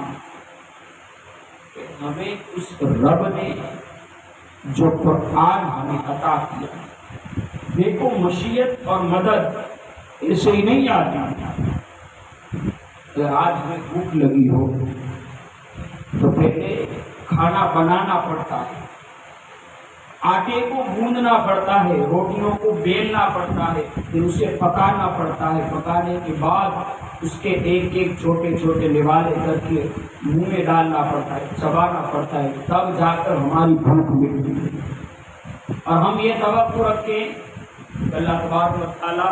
کہ ہمیں اس رب نے جو قرآن ہمیں عطا کیا، دیکھو مشیت اور مدد ایسے ہی نہیں آتی۔ اگر آج ہمیں بھوک لگی ہو تو پہلے کھانا بنانا پڑتا ہے، آٹے کو گوندنا پڑتا ہے، روٹیوں کو بیلنا پڑتا ہے، پھر اسے پکانا پڑتا ہے، پکانے کے بعد اس کے ایک ایک چھوٹے چھوٹے نوالے کر کے منہ میں ڈالنا پڑتا ہے، چبانا پڑتا ہے، تب جا کر ہماری بھوک مٹتی ہے۔ اور ہم یہ توقع رکھیں کہ اللہ تبارک و تعالیٰ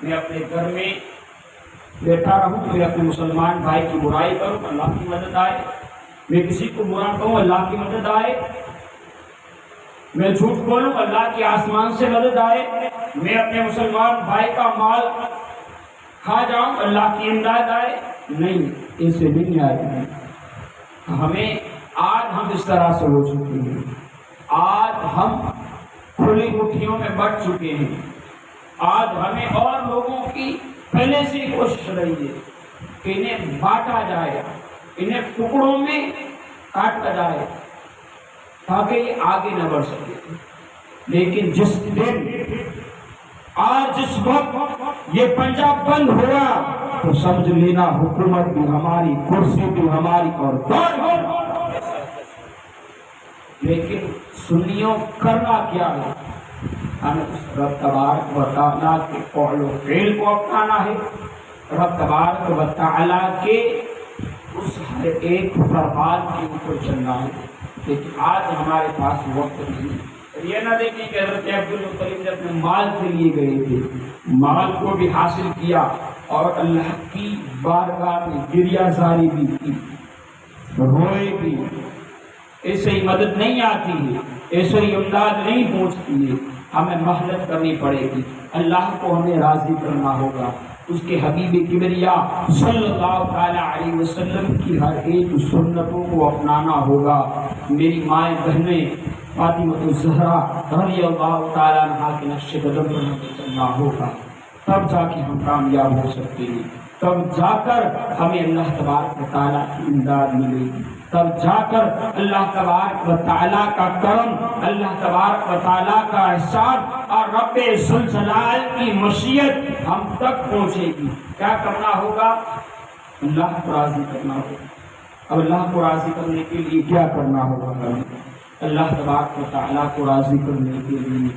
میں اپنے گھر میں بیٹھا رہوں، میں اپنے مسلمان بھائی کی برائی کروں، اللہ کی مدد آئے، میں کسی کو برا کہوں، اللہ کی مدد آئے، میں جھوٹ بولوں، اللہ کے آسمان سے مدد آئے، میں اپنے مسلمان بھائی کا مال کھا جاؤں، اللہ کی امداد آئے، نہیں، اسے نہیں آئے۔ ہمیں آج ہم اس طرح سے ہو چکے ہیں آج ہم کھلی مٹھیوں میں بٹ چکے ہیں. آج ہمیں اور لوگوں کی پہلے سے کوشش رہی ہے کہ انہیں بانٹا جائے, انہیں ٹکڑوں میں کاٹا جائے تاکہ یہ آگے نہ بڑھ سکے. لیکن جس دن آج جس وقت یہ پنجہ بند ہوا تو سمجھ لینا حکومت بھی ہماری, کرسی بھی ہماری اور دور بھی. لیکن سنیوں کرنا کیا ہے؟ ہمیں اس رب تبارک و تعالیٰ کے قول و فعل کو اپنانا ہے, رب تبارک و تعالیٰ کے اس ہر ایک فرمان کے اوپر چلنا ہے. لیکن آج ہمارے پاس وقت نہیں. یہ نہ دیکھیں کہ حضرت عبدالمطلب نے اپنے مال کے لیے گئے تھے, مال کو بھی حاصل کیا اور اللہ کی بارگاہ میں گریہ زاری بھی کی, روئے بھی. ایسے ہی مدد نہیں آتی ہے, ایسے ہی امداد نہیں پہنچتی ہے. ہمیں محنت کرنی پڑے گی, اللہ کو ہمیں راضی کرنا ہوگا, اس کے حبیب کبریا صلی اللہ تعالی علیہ وسلم کی ہر ایک سنتوں کو اپنانا ہوگا. میری مائیں بہنیں فاطمہ الزہرا رضی اللہ تعالیٰ عنہا کے نقش قدم پر ہمیں چلنا ہوگا, تب جا کے ہم کامیاب ہو سکتے ہیں, تب جا کر ہمیں اللہ تبارک و تعالیٰ کی امداد ملے گی, تب جا کر اللہ تبارک و تعالیٰ کا کرم, اللہ تبارک و تعالیٰ کا احسان اور رب ذوالجلال کی مشیت ہم تک پہنچے گی. کیا کرنا ہوگا؟ اللہ کو راضی کرنا ہوگا. اب اللہ کو راضی کرنے کے لیے کیا کرنا ہوگا؟ اللہ تبارک و تعالیٰ کو راضی کرنے کے لیے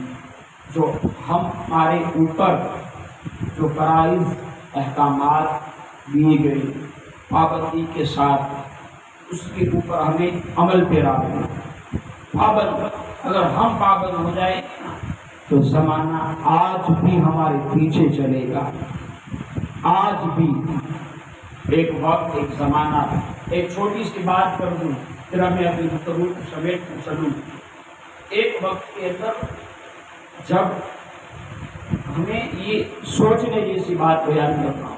جو ہمارے اوپر جو فرائض احکامات دیے گئے پابندی کے ساتھ, اس کے اوپر ہمیں عمل پیرا ہے. پابند اگر ہم پابند ہو جائیں تو زمانہ آج بھی ہمارے پیچھے چلے گا. آج بھی ایک وقت, ایک زمانہ. ایک چھوٹی سی بات کر دوں پھر ہمیں اپنی گفتگو کو سمیٹ کر چلوں. ایک وقت کے اندر جب ہمیں یہ سوچنے جیسی بات بیان کرنا ہو,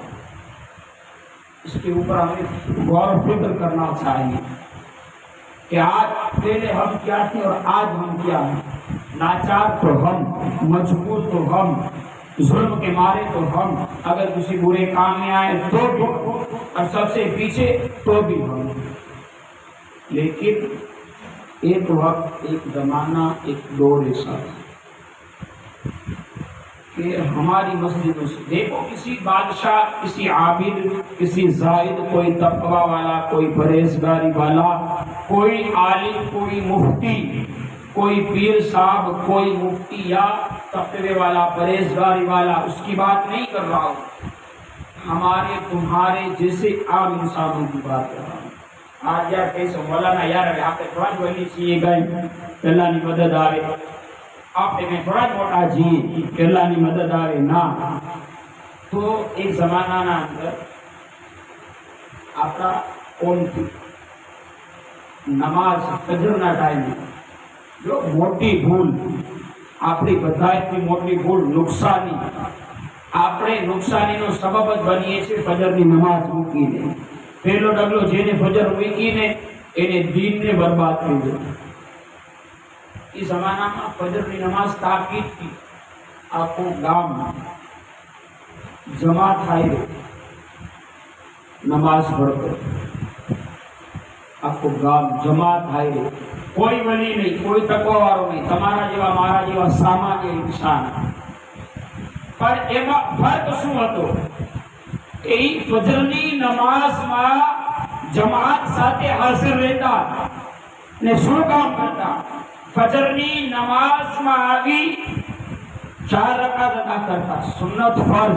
اس کے اوپر ہمیں غور و فکر کرنا چاہیے کہ آج پہلے ہم کیا تھے اور آج ہم کیا ہیں. لاچار تو ہم, مجبور تو ہم, ظلم کے مارے تو ہم, اگر کسی برے کام میں آئے تو بھی, اور سب سے پیچھے تو بھی ہم. لیکن ایک وقت, ایک زمانہ, ایک دور ایسا کہ ہماری مسجدوں سے دیکھو کسی بادشاہ, کسی عابد, کسی زاہد, کوئی تقوی والا, کوئی پرہیزگاری والا, کوئی عالم, کوئی مفتی, کوئی پیر صاحب, کوئی مفتی یا تقوی والا, پرہیزگاری والا, اس کی بات نہیں کر رہا ہوں. ہمارے تمہارے جیسے عام انسانوں کی بات کر رہا ہوں. آج یار کیسے مولانا یار آپ کے تھوڑا بولنی چاہیے گئے کہ اللہ کی مدد آئے, آپ نے تھوڑا موٹا جی کہ اللہ کی مدد آئے نا. تو ایک زمانہ نا اندر آپ کا کون تھی نماز فجر نہ ٹائم جو موٹی بھول આપણી બધાયથી મોટી ભૂલ નુકસાની. આપણે નુકસાનીનો સબબ જ બનીએ છીએ ફજરની નમાઝ મૂકીને. પહેલો ડગલો જેને ફજર મૂકીને એને દીનને બરબાદ કરી દે. એ જમાનામાં ફજરની નમાઝ તાકીદથી આખું ગામ જમા થાય નમાઝ પઢતો. આખું ગામ જમા થાય. કોઈ વલી નહીં, કોઈ તકવાવાળો નહીં, તમારા જેવા મારા જેવા સામાન્ય ઇન્સાન. પણ એમાં ફર્ક શું હતો? એ ફજરની નમાઝમાં જમાત સાથે હાજર રહેતા ને શું કામ કરતા? ફજરની નમાઝમાં આવી 4 રકાત અદા કરતા. સુન્નત ફર્જ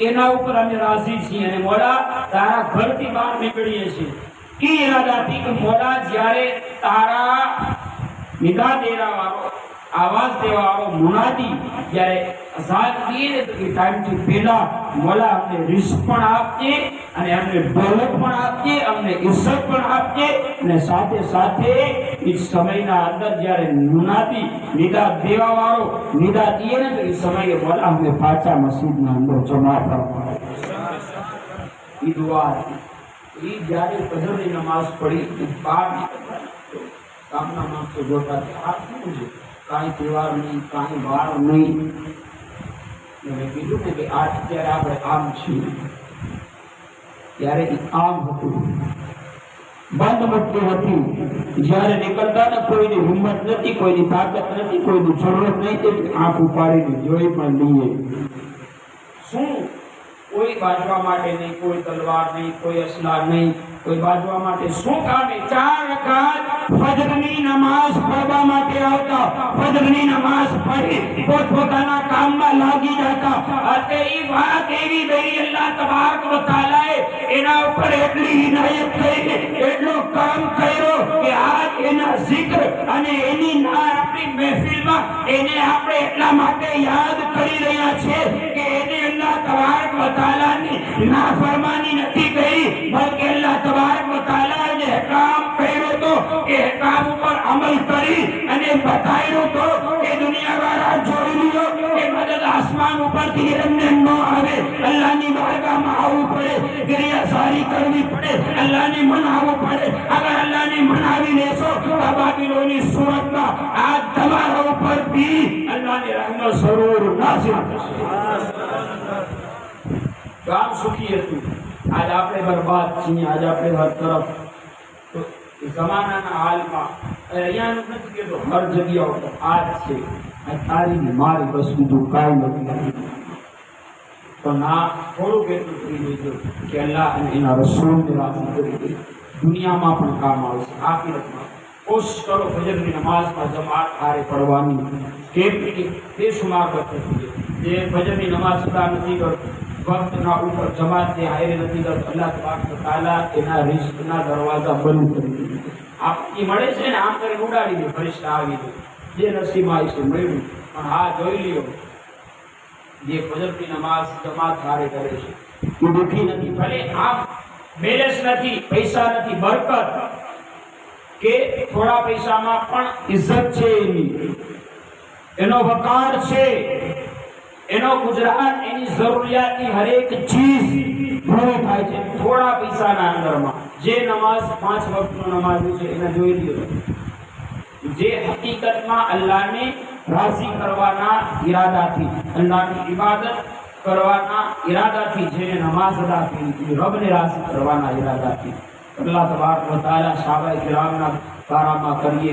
એના ઉપર અમે રાજી છીએ અને મોલા તારા ઘરથી બહાર નીકળીએ છીએ કે ઈરાદાથી કે મોલા જ્યારે તારા નિદા દેવા વાળો આવાજ દેવા વાળો મુનાદી જ્યારે અઝાન દીએ ને તો એ ટાઈમથી પહેલા મોલા અમને રિસ્ક પણ આપજે અને અમને દોલત પણ આપજે, અમને ઇજ્જત પણ આપજે અને સાથે સાથે એ સમયના અંદર જ્યારે મુનાદી નિદા દેવા વાળો નિદા દીએ ને તો એ સમયે મોલા અમને પાછા મસ્જિદના અંદર જમા કરવા. એ દુઆ હતી. એ જ્યારે ફજરની નમાઝ પડી બહાર નીકળતા તો ગામના માણસો જોતા કે આ શું છે, કાંઈ તહેવાર નહીં, કાંઈ વાર નહીં. મેં કીધું ને કે આ અત્યારે આપણે આમ છીએ, ત્યારે એ આમ હતું, બંધ મટકી હતી. જ્યારે નીકળતા ને કોઈની હિંમત નથી, કોઈની તાકાત નથી, કોઈની જરૂરત નહીં, તે આંખ ઉપાડીને જોઈ પણ લઈએ. શું કોઈ બાજવા માટે નહીં, કોઈ તલવાર નહીં, કોઈ અસલા નહીં, કોઈ બાજવા માટે શું કામે 4 રકાત ફજરની નમાઝ પઢવા માટે આવતા. ફજરની નમાઝ પઢી પોતપોતાના કામમાં લાગી જતા. અને એ વાત એવી રહી, અલ્લાહ તબારક વ તઆલાએ એના ઉપર એટલી ઇનાયત કરી, એટલો કામ કર્યો કે આજ એના zikr અને એની આપણી મહેફિલમાં એને આપણે એટલા માટે યાદ કરી રહ્યા છે કે એને અલ્લાહ તબારક વ તઆલાની નાફરમાની નથી કરી, બલકે અલ્લાહ તબારક વ તઆલાએ જે કામ કર્યો તો એ કામ ઉપર અમલ કરી અને બતાવ્યો તો કે દુનિયાવાળા જોઈ લ્યો કે મદદ આસમાન ઉપરથી એમને ન આવે. અલ્લાહની બારગાહમાં આવવું પડે, ગિરિયાસારી કરવી પડે, અલ્લાહને મનાવવું પડે. અગર અલ્લાહને મનાવી લેશો તો બાબિલોની સુરતમાં આ તમારા ઉપર બી અલ્લાહની રહેમત જરૂર નાસિલ થશે. ગામ સુખી હતું, આજ આપણે બરબાદ છીએ. આજ આપણે હર તરફ તો જમાનાના હાલમાં અહીંયાનું નથી કહેતો, હર જગ્યા ઉપર આજ છે. તારી મારી બસ બીજું કાંઈ નથી. પણ આ થોડુંક એટલું થઈ ગયું કે અલ્લાહ અને એના રસૂલને રાજી કરી દે. દુનિયામાં પણ કામ આવશે, આખિરતમાં. કોશિશ કરો ફજરની નમાઝમાં જમાત હારે પડવાની. કેમ કે બેશુમાર વખત જે ફજરની નમાઝ અદા નથી કરતો, વક્તના ઉપર જમાતને હારે નથી કરતો, અલ્લાહ તબારક વ તઆલા એના રિઝ્કના દરવાજા બંધ કરી દે. આપણી મળે છે ને આમ કરીને ઉડાડી દે, ફરિશ્તા આવી દે, જે નસીબમાં છે મળ્યું. પણ હા જોઈ લ્યો, જે ફજરની નમાઝ જમાત હારે કરે છે એ દુઃખી નથી. ભલે આમ બેલેન્સ નથી, પૈસા નથી, બરકત કે થોડા પૈસામાં પણ ઇજ્જત છે, એનો વકાર છે, એનો ગુજરાત, એની જરૂરિયાતની હરેક ચીજ પૂરી થાય છે થોડા પૈસાના અંદરમાં. જે નમાઝ 5 વખતનો નમાઝ છે એને જોઈ લ્યો, જે હકીકતમાં અલ્લાહને રાજી કરવાના ઈરાદાથી, અલ્લાહની ઇબાદત કરવાના ઈરાદાથી જેને નમાઝ અદા કરી, રબને રાજી કરવાના ઈરાદાથી અલ્લાહ તબારક વ તઆલા સહાબાએ કિરામના બારામાં કરીએ